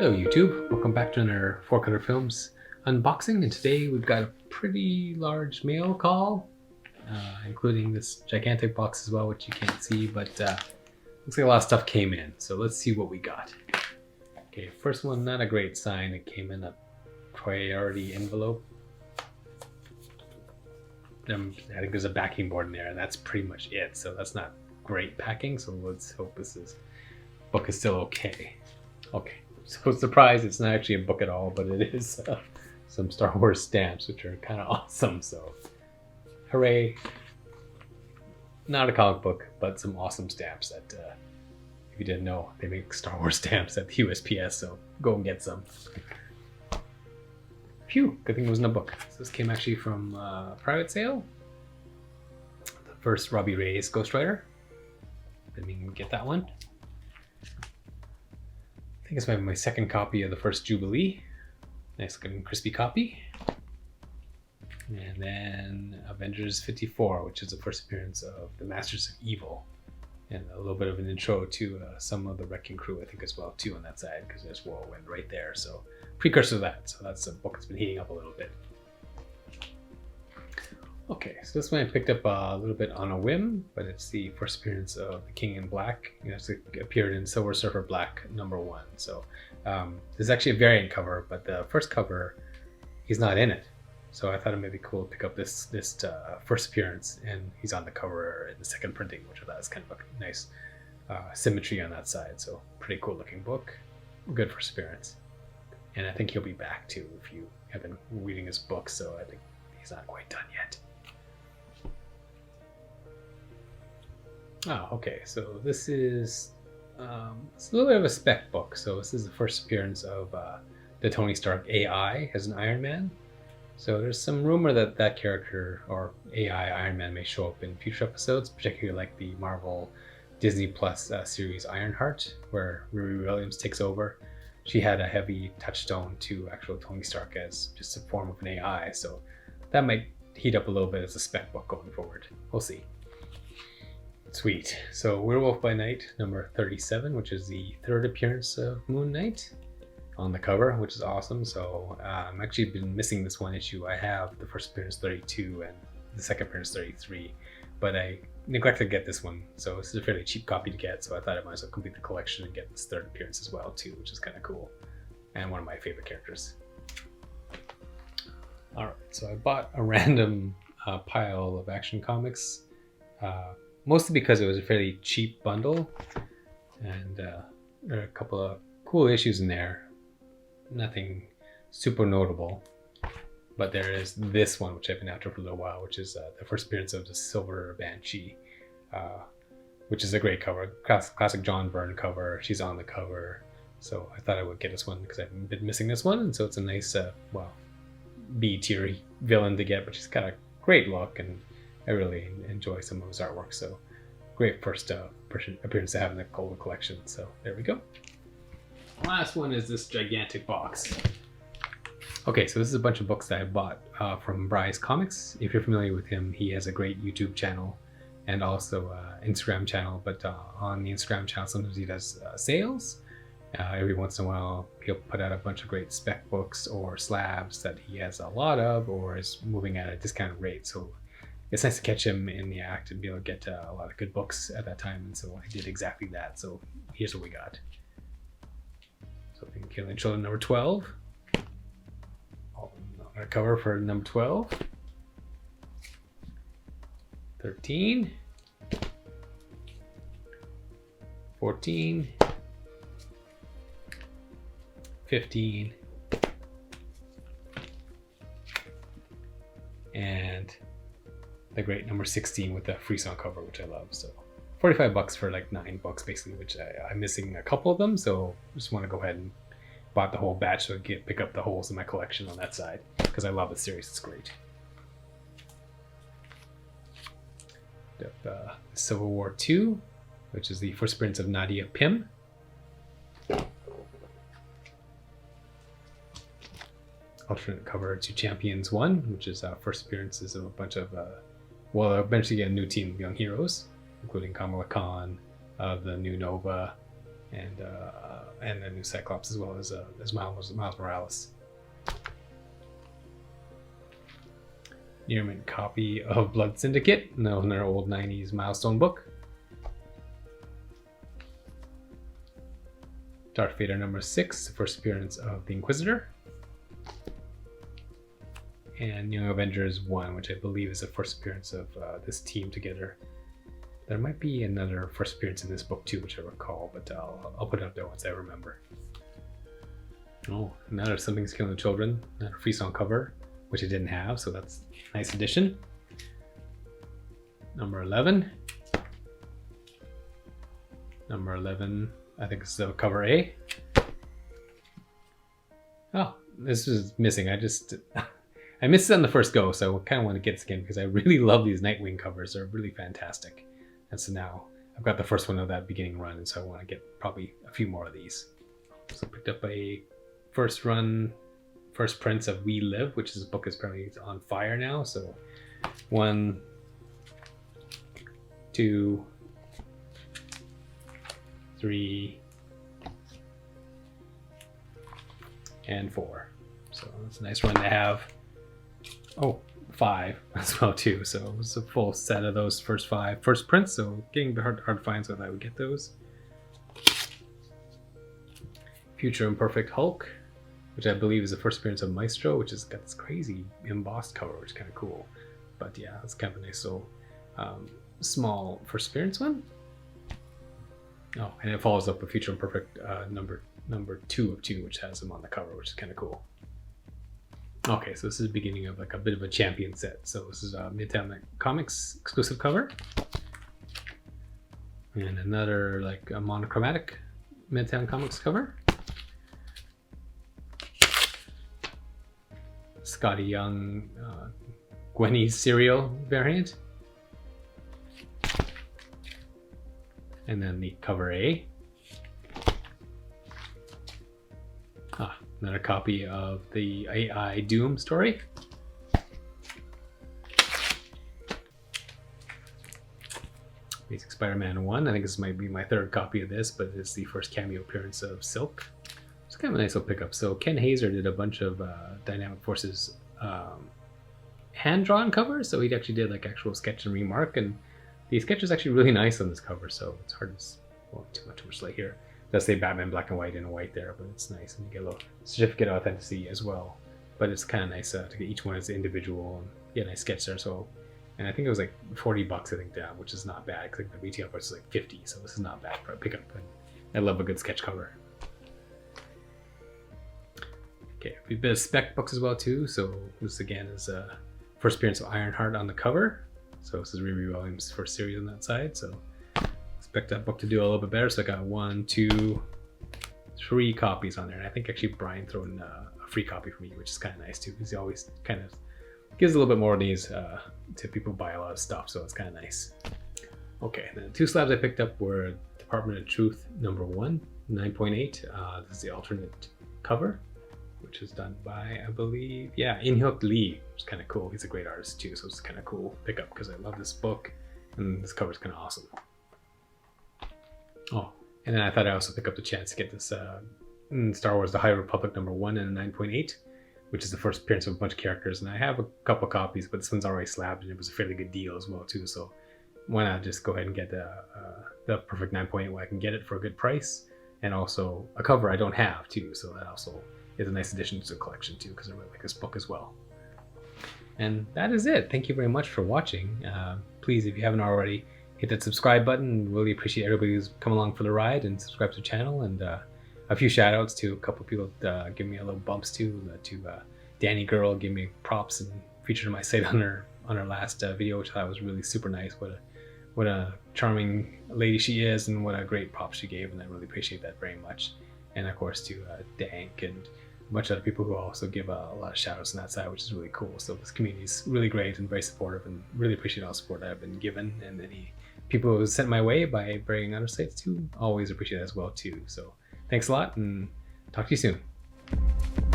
Hello YouTube, welcome back to another Four Color Films unboxing, and today we've got a pretty large mail call, including this gigantic box as well, which you can't see, but looks like a lot of stuff came in, so let's see what we got. Okay, first one, not a great sign. It came in a priority envelope. I think there's a backing board in there, and that's pretty much it, so that's not great packing, so let's hope this book is still okay. Okay. So surprise, it's not actually a book at all, but it is some Star Wars stamps, which are kind of awesome. So hooray. Not a comic book, but some awesome stamps that, if you didn't know, they make Star Wars stamps at the USPS, so go and get some. Phew, good thing it wasn't a book. So this came actually from private sale. The first Robbie Reyes Ghost Rider. Didn't even get that one. I think it's my second copy of the first Jubilee. Nice looking crispy copy. And then Avengers 54, which is the first appearance of the Masters of Evil. And a little bit of an intro to some of the Wrecking Crew, I think, as well, too, on that side, because there's Whirlwind right there. So, precursor to that. So that's a book that's been heating up a little bit. Okay, so this one I picked up a little bit on a whim, but it's the first appearance of the King in Black. It appeared in Silver Surfer Black #1. So this is actually a variant cover, but the first cover, he's not in it. So I thought it might be cool to pick up this first appearance, and he's on the cover in the second printing, which I thought was kind of a nice symmetry on that side. So pretty cool looking book, good first appearance. And I think he'll be back too if you have been reading his book, so I think he's not quite done yet. Oh, okay, so this is it's a little bit of a spec book. So this is the first appearance of the Tony Stark AI as an Iron Man. So there's some rumor that that character, or AI Iron Man, may show up in future episodes, particularly like the Marvel Disney Plus series Ironheart, where Riri Williams takes over. She had a heavy touchstone to actual Tony Stark as just a form of an AI, so that might heat up a little bit as a spec book going forward. We'll see. Sweet. So Werewolf by Night number 37, which is the third appearance of Moon Knight on the cover, which is awesome. So I'm actually been missing this one issue. I have the first appearance 32 and the second appearance 33, but I neglected to get this one. So this is a fairly cheap copy to get, so I thought I might as well complete the collection and get this third appearance as well too, which is kind of cool. And one of my favorite characters. Alright, so I bought a random pile of Action Comics. Mostly because it was a fairly cheap bundle, and there are a couple of cool issues in there. Nothing super notable, but there is this one, which I've been after for a little while, which is the first appearance of the Silver Banshee, which is a great cover. Classic John Byrne cover. She's on the cover, so I thought I would get this one because I've been missing this one, and so it's a nice, B-tier villain to get, but she's got a great look, and I really enjoy some of his artwork, so great first appearance to have in the Golden Collection. So there we go. The last one is this gigantic box. Okay, so this is a bunch of books that I bought from Bryce Comics. If you're familiar with him, he has a great YouTube channel and also Instagram channel, but on the Instagram channel sometimes he does sales. Every once in a while he'll put out a bunch of great spec books or slabs that he has a lot of or is moving at a discounted rate. So it's nice to catch him in the act and be able to get a lot of good books at that time, and so I did exactly that. So here's what we got. So Killing Children number 12. Our cover for number 12. 13. 14. 15. And the great number 16 with the Frisson cover, which I love. So $45 for like 9 books basically, which I'm missing a couple of them, so just want to go ahead and bought the whole batch so I can pick up the holes in my collection on that side, because I love the series. It's great. Civil War 2, which is the first appearance of Nadia Pym. Alternate cover to Champions 1, which is first appearances of a bunch of well, eventually get a new team of young heroes, including Kamala Khan, the new Nova, and the new Cyclops, as well as Miles Morales. Near mint copy of Blood Syndicate, another old 90s milestone book. Darth Vader number 6, the first appearance of the Inquisitor. And Young Avengers 1, which I believe is the first appearance of this team together. There might be another first appearance in this book too, which I recall, but I'll put it up there once I remember. Oh, another Something's Killing the Children, another Freestone cover, which I didn't have, so that's a nice addition. Number 11. Number 11, I think it's the cover A. Oh, this is missing. I missed it on the first go, so I kind of want to get this again because I really love these Nightwing covers. They're really fantastic. And so now I've got the first one of that beginning run, and so I want to get probably a few more of these. So I picked up a first prints of We Live, which is a book that's apparently on fire now. So 1, 2, 3, and 4. So it's a nice run to have. Oh, 5 as well too. So it was a full set of those first prints. So getting hard to find, so that I would get those. Future Imperfect Hulk, which I believe is the first appearance of Maestro, which has got this crazy embossed cover, which is kind of cool. But yeah, it's kind of a nice little small first appearance one. Oh, and it follows up with Future Imperfect number 2 of 2, which has him on the cover, which is kind of cool. Okay, so this is the beginning of like a bit of a champion set. So this is a Midtown Comics exclusive cover. And another like a monochromatic Midtown Comics cover. Scotty Young, Gwenny's cereal variant. And then the cover A. Another copy of the AI Doom story. Basic Spider-Man 1. I think this might be my third copy of this, but it's the first cameo appearance of Silk. It's kind of a nice little pickup. So Ken Hazer did a bunch of Dynamic Forces hand-drawn covers. So he actually did like actual sketch and remark, and the sketch is actually really nice on this cover. So it's hard to, well, too much light here. It does say Batman black and white in white there, but it's nice, and you get a little certificate of authenticity as well. But it's kind of nice to get each one as individual and get a nice sketch there. So, and I think it was like $40, I think, down, which is not bad because the retail price is like $50, so this is not bad for a pickup. And I love a good sketch cover. Okay, a bit of spec books as well too. So this again is first appearance of Ironheart on the cover. So this is Riri Williams' first series on that side. So expect that book to do a little bit better. So I got 1, 2, 3 copies on there, and I think actually Brian threw in a free copy for me, which is kind of nice too, because he always kind of gives a little bit more of these to people who buy a lot of stuff, so it's kind of nice. Okay, the 2 slabs I picked up were Department of Truth number 1, 9.8. This is the alternate cover, which is done by, I believe, In-Hyuk Lee, which is kind of cool. He's a great artist too, so it's kind of cool pickup because I love this book, and this cover is kind of awesome. Oh, and then I thought I also pick up the chance to get this Star Wars The High Republic number 1 and 9.8, which is the first appearance of a bunch of characters. And I have a couple copies, but this one's already slabbed, and it was a fairly good deal as well too. So why not just go ahead and get the perfect 9.8 where I can get it for a good price, and also a cover I don't have too. So that also is a nice addition to the collection too, because I really like this book as well. And that is it. Thank you very much for watching. Please, if you haven't already, hit that subscribe button. Really appreciate everybody who's come along for the ride and subscribe to the channel. And a few shout outs to a couple of people give me a little bumps too. Danny Girl gave me props and featured my site on her last video, which I thought was really super nice. What a charming lady she is, and what a great prop she gave, and I really appreciate that very much. And of course to Dank and a bunch of other people who also give a lot of shout outs on that side, which is really cool. So this community is really great and very supportive, and really appreciate all the support I've been given, and any people who sent my way by bringing other sites too, always appreciate it as well too. So thanks a lot, and talk to you soon.